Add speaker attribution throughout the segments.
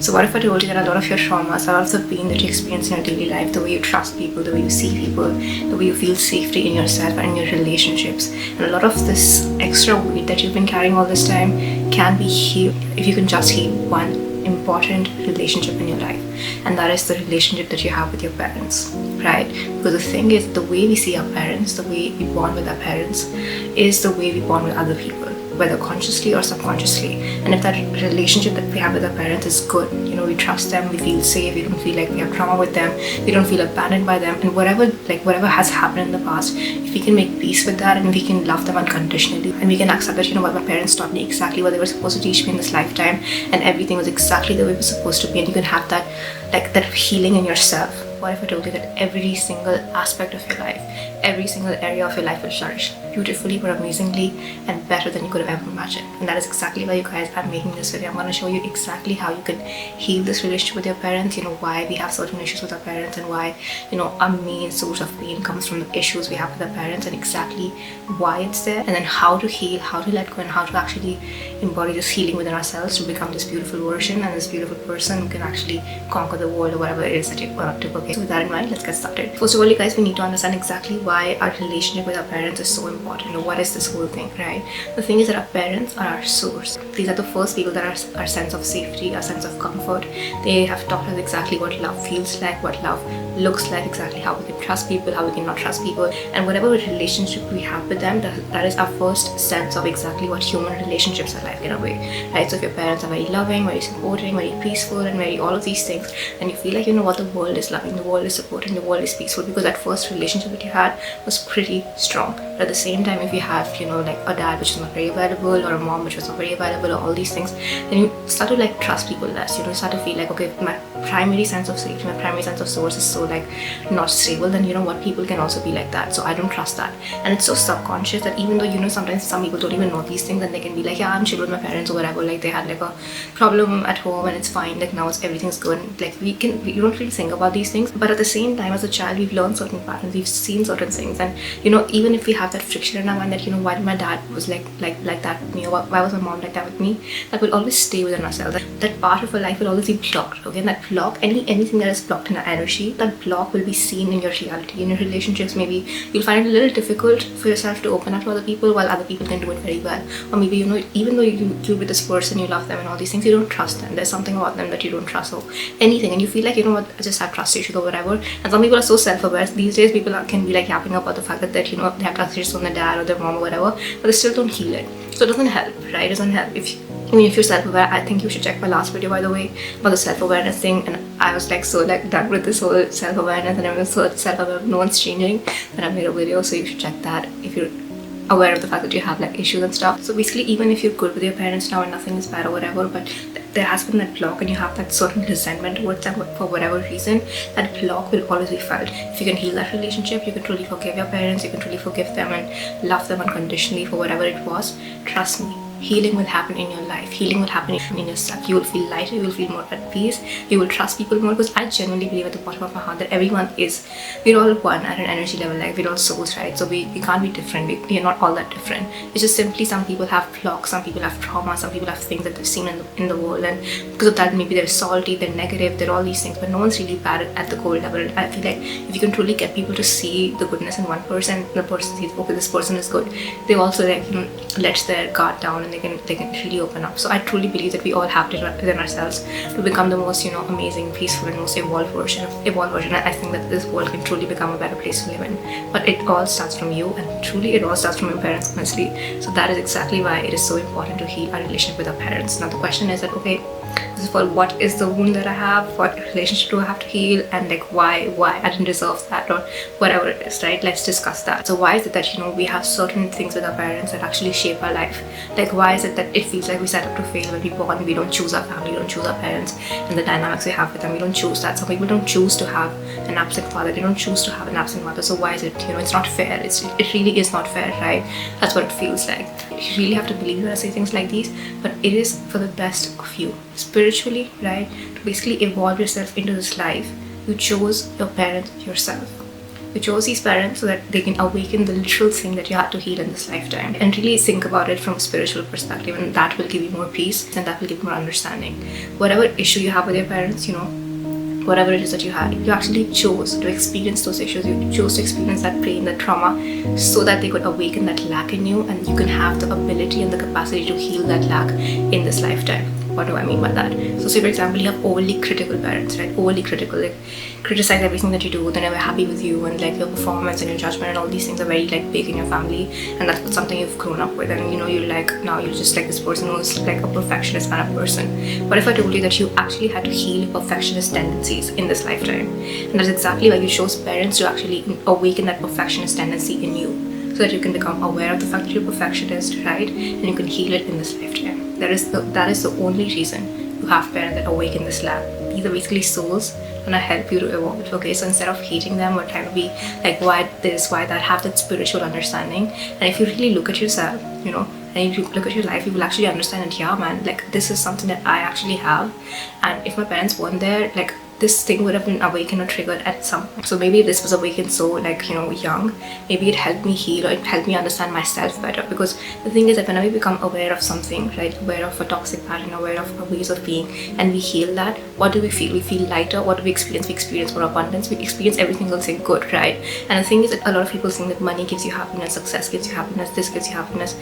Speaker 1: So what if I told you that a lot of your traumas, a lot of the pain that you experience in your daily life, the way you trust people, the way you see people, the way you feel safety in yourself and in your relationships, and a lot of this extra weight that you've been carrying all this time can be healed if you can just heal one important relationship in your life, and that is the relationship that you have with your parents, right? Because the thing is, the way we see our parents, the way we bond with our parents is the way we bond with other people, whether consciously or subconsciously. And if that relationship that we have with our parents is good, we trust them, we feel safe, we don't feel like we have trauma with them, we don't feel abandoned by them, and whatever has happened in the past, if we can make peace with that and we can love them unconditionally and we can accept that what my parents taught me exactly what they were supposed to teach me in this lifetime, and everything was exactly the way it was supposed to be, and you can have that healing in yourself. What if I told you that every single aspect of your life, every single area of your life will flourish beautifully, but amazingly, and better than you could have ever imagined? And that is exactly why, you guys, I'm making this video. I'm going to show you exactly how you can heal this relationship with your parents, why we have certain issues with our parents, and why, our main source of pain comes from the issues we have with our parents, and exactly why it's there, and then how to heal, how to let go, and how to actually embody this healing within ourselves to become this beautiful version and this beautiful person who can actually conquer the world or whatever it is that you want to book. So with that in mind, let's get started. First of all, you guys, we need to understand exactly why our relationship with our parents is so important. What is this whole thing, right? The thing is that our parents are our source. These are the first people that are our sense of safety, our sense of comfort. They have taught us exactly what love feels like, what love looks like, exactly how we can trust people, how we can not trust people, and whatever relationship we have with them, that is our first sense of exactly what human relationships are like in a way, right? So if your parents are very loving, very supporting, very peaceful, and very all of these things, then you feel like what the world is loving, the world is supporting, the world is peaceful, because that first relationship that you had was pretty strong. But at the same time, if you have a dad which is not very available, or a mom which was not very available, or all these things, then you start to trust people less. You start to feel like, okay, my primary sense of safety, my primary sense of source is so not stable, then what, people can also be like that, so I don't trust that. And it's so subconscious that even though sometimes some people don't even know these things, and they can be like, yeah, I'm chill with my parents or whatever, they had a problem at home and it's fine, now everything's good. You don't really think about these things, but at the same time, as a child, we've learned certain patterns, we've seen certain things, and even if we have that friction in our mind that why my dad was like that with me, or why was my mom like that with me, that will always stay within ourselves. That part of our life will always be blocked. Okay, and that block, anything that is blocked in our energy, that block will be seen in your reality, in your relationships. Maybe you'll find it a little difficult for yourself to open up to other people, while other people can do it very well. Or maybe even though you're with this person, you love them and all these things, you don't trust them. There's something about them that you don't trust, or anything, and you feel like what, I just have trust issues or whatever. And some people are so self-aware these days. People can be yapping about the fact that they have trust issues on their dad or their mom or whatever, but they still don't heal it. So it doesn't help, right? It doesn't help. If you're self-aware, I think you should check my last video, by the way, about the self-awareness thing. And I was so done with this whole self-awareness, and I was so self-aware, no one's changing, that I made a video. So you should check that if you're aware of the fact that you have issues and stuff. So basically, even if you're good with your parents now and nothing is bad or whatever, but there has been that block and you have that certain resentment towards them for whatever reason, that block will always be felt. If you can heal that relationship, you can truly forgive your parents, you can truly forgive them and love them unconditionally for whatever it was, trust me, healing will happen in your life. Healing will happen in yourself. You will feel lighter, you will feel more at peace, you will trust people more, because I genuinely believe at the bottom of my heart that we're all one at an energy level, we're all souls, right? So we can't be different, we are not all that different. It's just simply some people have blocks, some people have trauma, some people have things that they've seen in the world, and because of that, maybe they're salty, they're negative, they're all these things, but no one's really bad at the core level. I feel like if you can truly get people to see the goodness in one person, the person sees, okay, this person is good, they also let their guard down, and they can really open up. So I truly believe that we all have it within ourselves to become the most amazing, peaceful, and most evolved version. And I think that this world can truly become a better place to live in. But it all starts from you, and truly it all starts from your parents, honestly. So that is exactly why it is so important to heal our relationship with our parents. Now the question is that, okay, this is for what is the wound that I have, what relationship do I have to heal, and why I didn't deserve that, or whatever it is, right? Let's discuss that. So why is it that we have certain things with our parents that actually shape our life? Why is it that it feels like we set up to fail when we born, we don't choose our family, we don't choose our parents, and the dynamics we have with them, we don't choose that. Some people don't choose to have an absent father, they don't choose to have an absent mother. So why is it, it's not fair? It really is not fair, right? That's what it feels like. You really have to believe when I say things like these, but it is for the best of you spiritually, right? To basically evolve yourself into this life, you chose your parents yourself. You chose these parents so that they can awaken the literal thing that you had to heal in this lifetime. And really think about it from a spiritual perspective, and that will give you more peace and that will give you more understanding. Whatever issue you have with your parents, whatever it is that you had, you actually chose to experience those issues. You chose to experience that pain, that trauma, so that they could awaken that lack in you, and you can have the ability and the capacity to heal that lack in this lifetime. What do I mean by that? So say for example, you have overly critical parents, right? Overly critical, like criticize everything that you do, they're never happy with you, and like your performance and your judgment and all these things are very like big in your family, and that's something you've grown up with, and you're like, now you're just like this person who's like a perfectionist kind of person. What if I told you that you actually had to heal your perfectionist tendencies in this lifetime? And that's exactly why you chose parents to actually awaken that perfectionist tendency in you, so that you can become aware of the fact that you're a perfectionist, right? And you can heal it in this lifetime. That is the only reason you have parents that awaken this lack. These are basically souls and I help you to evolve. Okay, so instead of hating them or trying to be like, why this, why that, have that spiritual understanding. And if you really look at yourself, and if you look at your life, you will actually understand that, yeah man, like this is something that I actually have. And if my parents weren't there, like this thing would have been awakened or triggered at some point. So maybe this was awakened so like young, maybe it helped me heal, or it helped me understand myself better. Because the thing is that whenever we become aware of something, right, aware of a toxic pattern, aware of our ways of being, and we heal that, what do we feel? We feel lighter. What do we experience? We experience more abundance. We experience every single thing good, right? And the thing is that a lot of people think that money gives you happiness, success gives you happiness, this gives you happiness,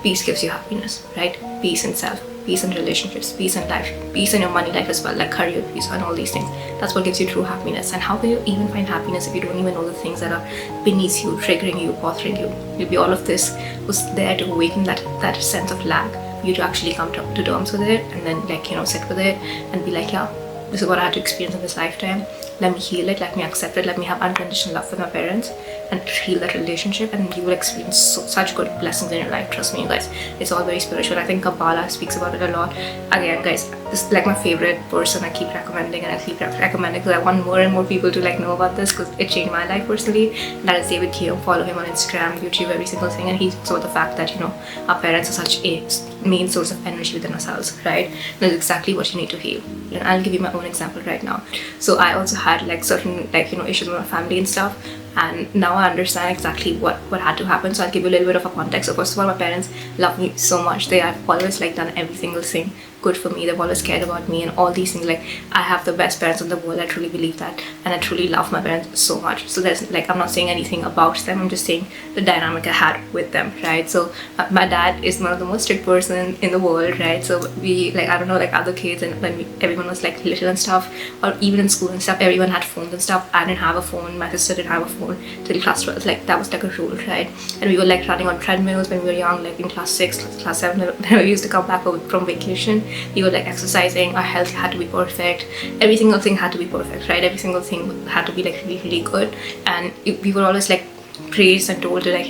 Speaker 1: peace gives you happiness, right? Peace in self, peace in relationships, peace in life, peace in your money life as well, like career peace and all these things. That's what gives you true happiness. And how can you even find happiness if you don't even know the things that are beneath you, triggering you, bothering you? Maybe all of this was there to awaken that sense of lack, for you to actually come to terms with it, and then like sit with it and be like, yeah, this is what I had to experience in this lifetime. Let me heal it, let me accept it, let me have unconditional love for my parents and heal that relationship, and you will experience such good blessings in your life. Trust me, you guys, it's all very spiritual. I think Kabbalah speaks about it a lot. Again guys, this is like my favorite person. I keep recommending and I keep recommending because I want more and more people to like know about this, because it changed my life personally. And that is David Keough. Follow him on Instagram, YouTube, every single thing. And he talks about the fact that our parents are such a main source of energy within ourselves, right? That's exactly what you need to heal. And I'll give you my own example right now. So I also had like certain issues with my family and stuff, and now I understand exactly what had to happen. So I'll give you a little bit of a context. So first of all, my parents love me so much. They have always like done every single thing good for me. They've always cared about me and all these things. Like, I have the best parents in the world. I truly believe that, and I truly love my parents so much. So there's like, I'm not saying anything about them, I'm just saying the dynamic I had with them, right? So my dad is one of the most strict person in the world, right? So we like, I don't know, like other kids, and when everyone was like little and stuff, or even in school and stuff, everyone had phones and stuff. I didn't have a phone, my sister didn't have a phone till class 12. Like that was like a rule, right? And we were like running on treadmills when we were young, like in class 6, class 7, when we used to come back from vacation. We were like exercising, our health had to be perfect, every single thing had to be perfect, right? Every single thing had to be like really, really good. And we were always like praised and told to like,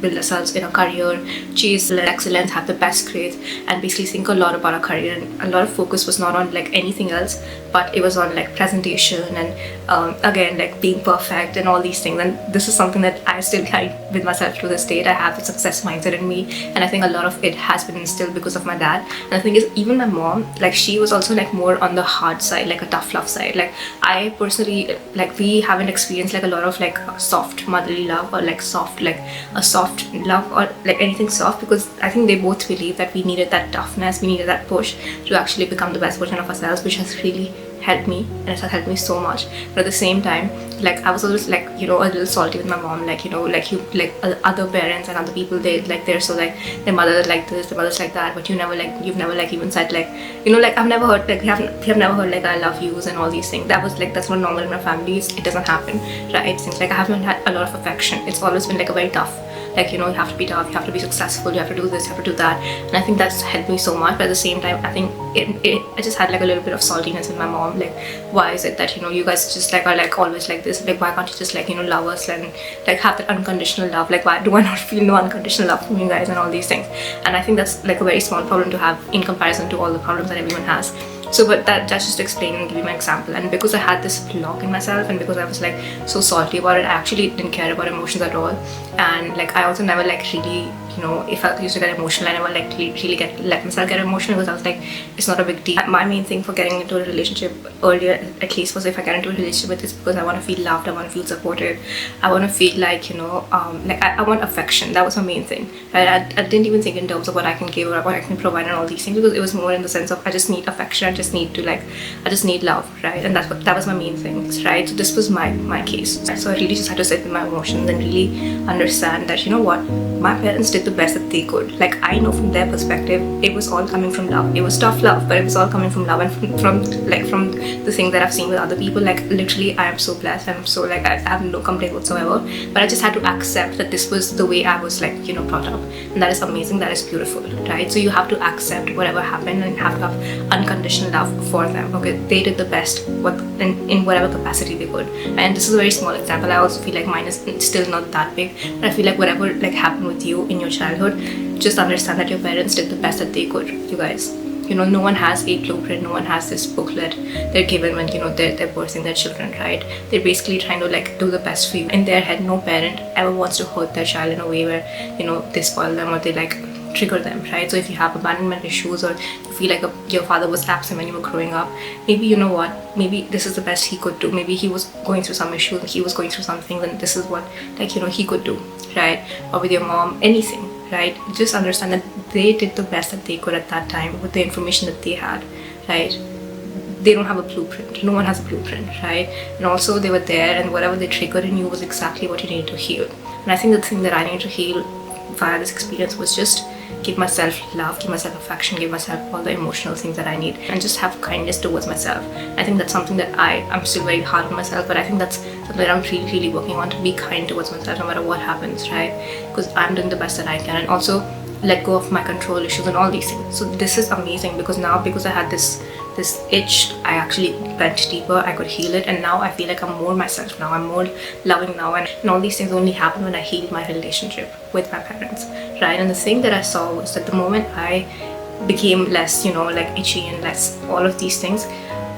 Speaker 1: build ourselves in a career, chase excellence, have the best grades, and basically think a lot about our career. And a lot of focus was not on like anything else, but it was on like presentation and again like being perfect and all these things. And this is something that I still carry with myself to this date. I have the success mindset in me, and I think a lot of it has been instilled because of my dad. And the thing is, even my mom, like she was also like more on the hard side, like a tough love side. Like I personally, like we haven't experienced like a lot of like soft motherly love, or like soft, like a soft love, or like anything soft, because I think they both believe that we needed that toughness, we needed that push to actually become the best version of ourselves, which has really helped me, and it has helped me so much. But at the same time, like I was always like a little salty with my mom, like other parents and other people, they're so like their mother like this, their mother's like that, but you've never like even said like like I've never heard like we have never heard like I love yous and all these things. That's not normal in my families. It doesn't happen, right? Since like I haven't had a lot of affection, it's always been like a very tough, like you have to be tough, you have to be successful, you have to do this, you have to do that. And I think that's helped me so much. But at the same time, I think I just had like a little bit of saltiness with my mom. Like, why is it that you guys just like are like always like this? Like, why can't you just like love us and like have that unconditional love? Like, why do I not feel no unconditional love from you guys and all these things? And I think that's like a very small problem to have in comparison to all the problems that everyone has. So, but that's just to explain and give you my example. And because I had this block in myself, and because I was like so salty about it, I actually didn't care about emotions at all. And like I also never like really if I used to get emotional, I never like really let myself get emotional, because I was like, it's not a big deal. My main thing for getting into a relationship earlier, at least, was if I get into a relationship with this, because I want to feel loved, I want to feel supported, I want to feel like, like I want affection. That was my main thing, right? I didn't even think in terms of what I can give or what I can provide and all these things, because it was more in the sense of I just need affection, I just need love, right? And that was my main thing, right? So this was my case. So I really just had to sit with my emotions and really understand that, what, my parents did the best that they could. Like, I know from their perspective, it was all coming from love. It was tough love, but it was all coming from love, and from the thing that I've seen with other people. Like, literally, I am so blessed, and I'm so, like, I have no complaint whatsoever. But I just had to accept that this was the way I was, like, brought up, and that is amazing, that is beautiful, right? So you have to accept whatever happened and have to have unconditional love for them. Okay, they did the best in whatever capacity they could, and this is a very small example. I also feel like mine is still not that big, but I feel like whatever like happened with you in your childhood, just understand that your parents did the best that they could, you guys. No one has a blueprint, no one has this booklet they're given when they're birthing their children, right? They're basically trying to like do the best for you. In their head, no parent ever wants to hurt their child in a way where they spoil them or they like trigger them, right? So if you have abandonment issues, or you feel like your father was absent when you were growing up, maybe maybe this is the best he could do. Maybe he was going through some issues, he was going through something, and this is what he could do, right? Or with your mom, anything, right? Just understand that they did the best that they could at that time with the information that they had, right? They don't have a blueprint. No one has a blueprint, right? And also they were there, and whatever they triggered in you was exactly what you needed to heal. And I think the thing that I needed to heal via this experience was just give myself love, give myself affection, give myself all the emotional things that I need, and just have kindness towards myself. I think that's something that I'm still very hard on myself, but I think that's something that I'm really, really working on, to be kind towards myself no matter what happens, right? Because I'm doing the best that I can, and also let go of my control issues and all these things. So this is amazing, because now, because I had this itch, I actually went deeper, I could heal it, and now I feel like I'm more myself now, I'm more loving now, and all these things only happened when I healed my relationship with my parents, right? And the thing that I saw was that the moment I became less, like itchy and less all of these things,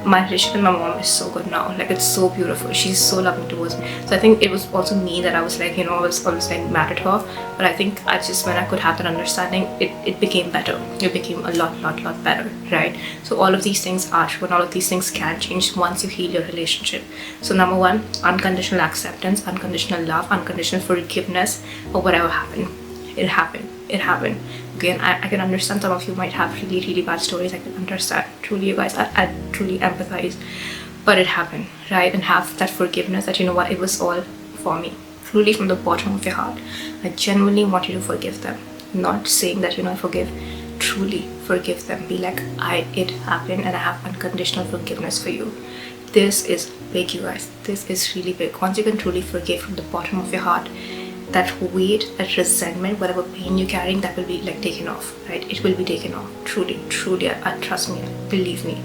Speaker 1: my relationship with my mom is so good now. Like, it's so beautiful. She's so loving towards me. So I think it was also me that I was like, I was always like mad at her. But I think when I could have that understanding, it became better. It became a lot better, right? So all of these things are true, and all of these things can change once you heal your relationship. So number one, unconditional acceptance, unconditional love, unconditional forgiveness for whatever happened. It happened. Again, I can understand some of you might have really bad stories. I can understand. Truly, you guys, I truly empathize. But it happened, right? And have that forgiveness that, what, it was all for me. Truly, from the bottom of your heart, I genuinely want you to forgive them. Not saying that, I forgive. Truly forgive them. Be like, it happened, and I have unconditional forgiveness for you. This is big, you guys. This is really big. Once you can truly forgive from the bottom of your heart, that weight, that resentment, whatever pain you're carrying, that will be like taken off, right? It will be taken off. Truly, trust me, believe me,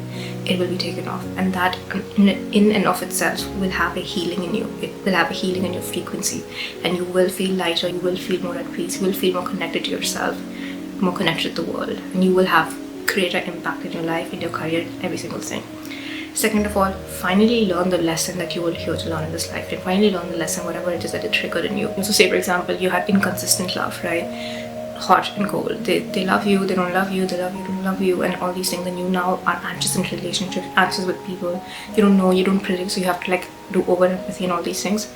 Speaker 1: it will be taken off. And that in and of itself will have a healing in you. It will have a healing in your frequency, and you will feel lighter, you will feel more at peace, you will feel more connected to yourself, more connected to the world, and you will have greater impact in your life, in your career, every single thing. Second of all, finally learn the lesson that you will here to learn in this life. And finally learn the lesson, whatever it is that it triggered in you. So say, for example, you had inconsistent love, right? Hot and cold. They love you, they don't love you, they love you, don't love you, and all these things. And you now are anxious in relationships, anxious with people. You don't know, you don't predict, so you have to like do over empathy and all these things.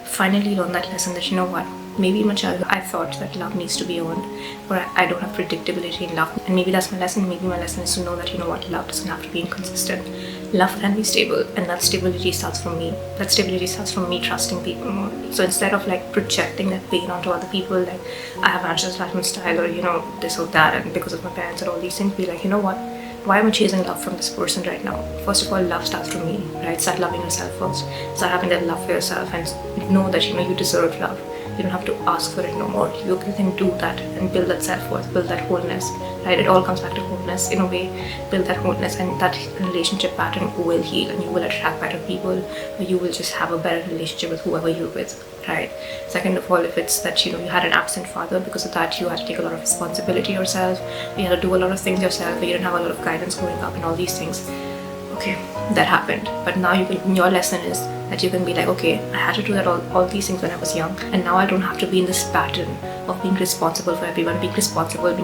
Speaker 1: Finally learn that lesson that, what, maybe in my childhood I thought that love needs to be earned, or I don't have predictability in love, and maybe that's my lesson. Maybe my lesson is to know that, what, love doesn't have to be inconsistent. Love can be stable, and that stability starts from me. That stability starts from me trusting people more. So instead of like projecting that pain onto other people, like I have anxious attachment style, or this or that, and because of my parents and all these things, be like, what, why am I chasing love from this person right now? First of all, love starts from me, right? Start loving yourself first. Start having that love for yourself, and know that you deserve love. You don't have to ask for it no more. You can do that and build that self-worth, build that wholeness, right? It all comes back to wholeness in a way. Build that wholeness, and that relationship pattern will heal, and you will attract better people, or you will just have a better relationship with whoever you're with, right? Second of all, if it's that you had an absent father, because of that you had to take a lot of responsibility yourself, you had to do a lot of things yourself, but you didn't have a lot of guidance growing up and all these things. Okay, that happened, but now your lesson is that you can be like, okay, I had to do that all these things when I was young, and now I don't have to be in this pattern of being responsible for everyone, being responsible,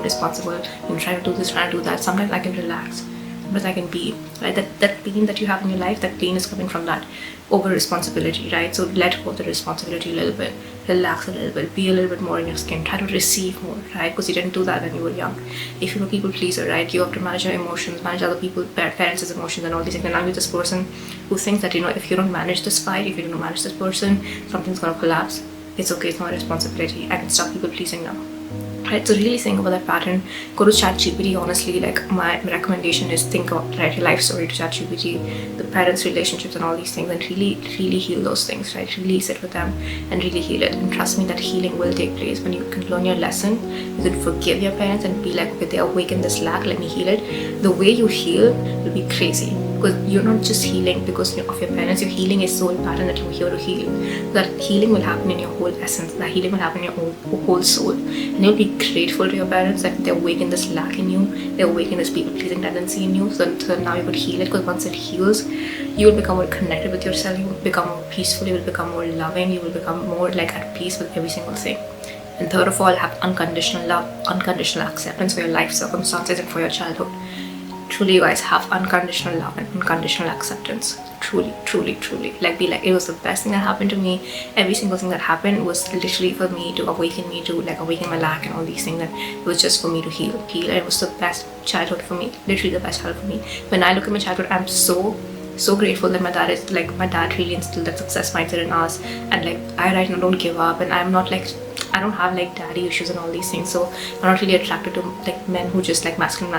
Speaker 1: trying to do this, trying to do that. Sometimes I can relax, but I can be, right? That pain that you have in your life, that pain is coming from that over responsibility, right? So let go of the responsibility a little bit, relax a little bit, be a little bit more in your skin, try to receive more, right? Because you didn't do that when you were young. If you're a people pleaser, right, you have to manage your emotions, manage other people, parents' emotions and all these things. And now you're this person who thinks that, if you don't manage this fight, if you don't manage this person, something's gonna collapse. It's okay, it's not a responsibility. I can stop people pleasing now. Right, so really think about that pattern. Go to ChatGPT. Honestly, like my recommendation is think about, write your life story to ChatGPT, the parents' relationships and all these things, and really heal those things, right? Really sit with them and really heal it. And trust me, that healing will take place when you can learn your lesson. You can forgive your parents and be like, okay, they awakened this lack, let me heal it. The way you heal will be crazy, because you're not just healing because of your parents. You're healing a soul pattern that you're here to heal. That healing will happen in your whole essence. That healing will happen in your whole soul, and you'll be grateful to your parents that they awaken this lack in you, they awaken this people-pleasing tendency in you. So now you could heal it, because once it heals, you will become more connected with yourself, you will become more peaceful, you will become more loving, you will become more like at peace with every single thing. And third of all, have unconditional love, unconditional acceptance for your life circumstances and for your childhood. Truly, you guys, have unconditional love and unconditional acceptance. Truly. Like, be like, it was the best thing that happened to me. Every single thing that happened was literally for me to awaken my lack and all these things. That it was just for me to heal. It was the best childhood for me. Literally the best childhood for me. When I look at my childhood, I'm so grateful that my dad really instilled that success mindset in us. And like, I right now don't give up, and I'm not like, I don't have like daddy issues and all these things, so I'm not really attracted to like men who just like masculine.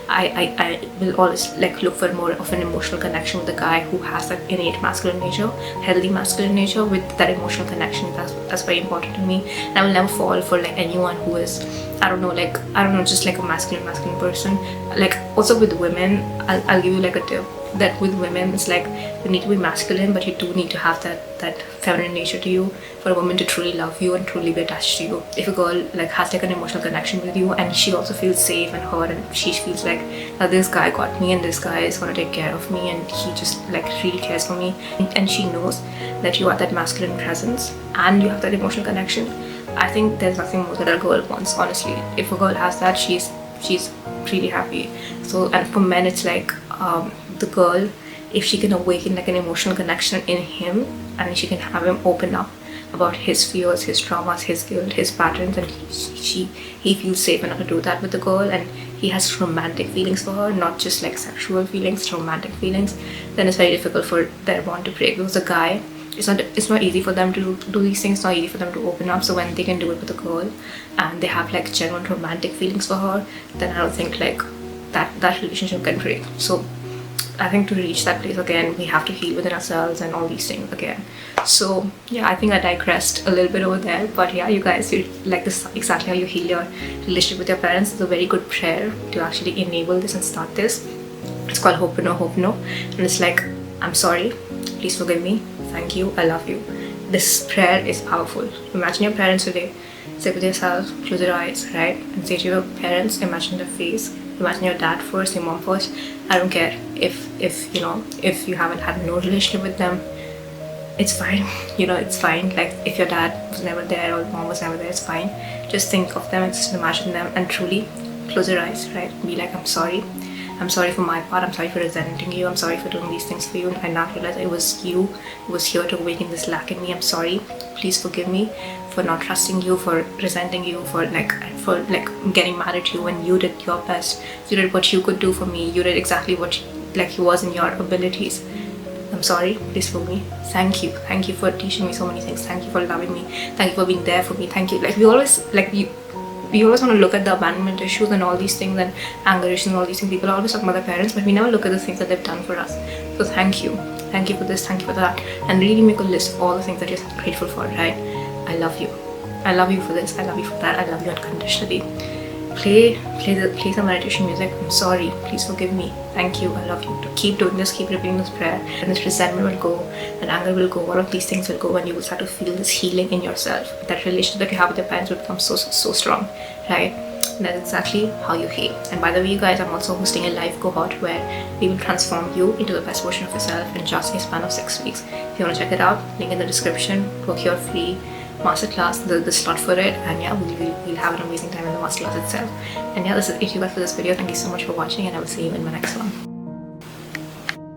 Speaker 1: I will always like look for more of an emotional connection with a guy who has that innate masculine nature, healthy masculine nature with that emotional connection. That's very important to me. And I will never fall for like anyone who is, I don't know, just like a masculine person. Like, also with women, I'll give you like a tip, that with women it's like you need to be masculine, but you do need to have that feminine nature to you for a woman to truly love you and truly be attached to you. If a girl like has like an emotional connection with you, and she also feels safe and heard, and she feels like that this guy got me and this guy is gonna take care of me and he just like really cares for me, and she knows that you are that masculine presence and you have that emotional connection, I think there's nothing more that a girl wants, honestly. If a girl has that, she's really happy. So, and for men, it's like the girl, if she can awaken like an emotional connection in him, and she can have him open up about his fears, his traumas, his guilt, his patterns, and he feels safe enough to do that with the girl, and he has romantic feelings for her, not just like sexual feelings, romantic feelings, then it's very difficult for their bond to break. Because the guy, it's not easy for them to do these things, it's not easy for them to open up. So when they can do it with a girl and they have like genuine romantic feelings for her, then I don't think like that relationship can break. So I think to reach that place again, we have to heal within ourselves and all these things again. So yeah, I think I digressed a little bit over there, but yeah, you guys, you like this exactly how you heal your relationship with your parents. It's a very good prayer to actually enable this and start this. It's called Hope No, and it's like, I'm sorry, please forgive me, thank you, I love you. This prayer is powerful. Imagine your parents today, sit with yourself, close your eyes, right, and say to your parents, imagine their face, imagine your dad first, your mom first. I don't care if you haven't had no relationship with them, it's fine. It's fine. Like, if your dad was never there or mom was never there, it's fine. Just think of them and just imagine them and truly close your eyes, right? Be like, I'm sorry for my part, I'm sorry for resenting you, I'm sorry for doing these things for you, and I now realize it was you who was here to awaken this lack in me. I'm sorry, please forgive me for not trusting you, for resenting you, for getting mad at you when you did your best. You did what you could do for me, you did exactly what was in your abilities. I'm sorry, please forgive me. Thank you for teaching me so many things, thank you for loving me, thank you for being there for me, thank you. Like, we always want to look at the abandonment issues and all these things and anger issues and all these things. People always talk about their parents, but we never look at the things that they've done for us. So thank you for this, thank you for that, and really make a list of all the things that you're grateful for, right? I love you for this, I love you for that, I love you unconditionally. Play some meditation music. I'm sorry, please forgive me, thank you, I love you. To keep doing this, keep repeating this prayer, and this resentment will go, and anger will go, all of these things will go, and you will start to feel this healing in yourself. That relationship that you have with your parents will become so strong, right? And that's exactly how you heal. And by the way, you guys, I'm also hosting a live cohort where we will transform you into the best version of yourself in just a span of 6 weeks. If you want to check it out, link in the description. Book your free masterclass, the slot for it, and yeah, we'll have an amazing time in the masterclass itself. And yeah, this is it you guys for this video. Thank you so much for watching, and I will see you in my next one.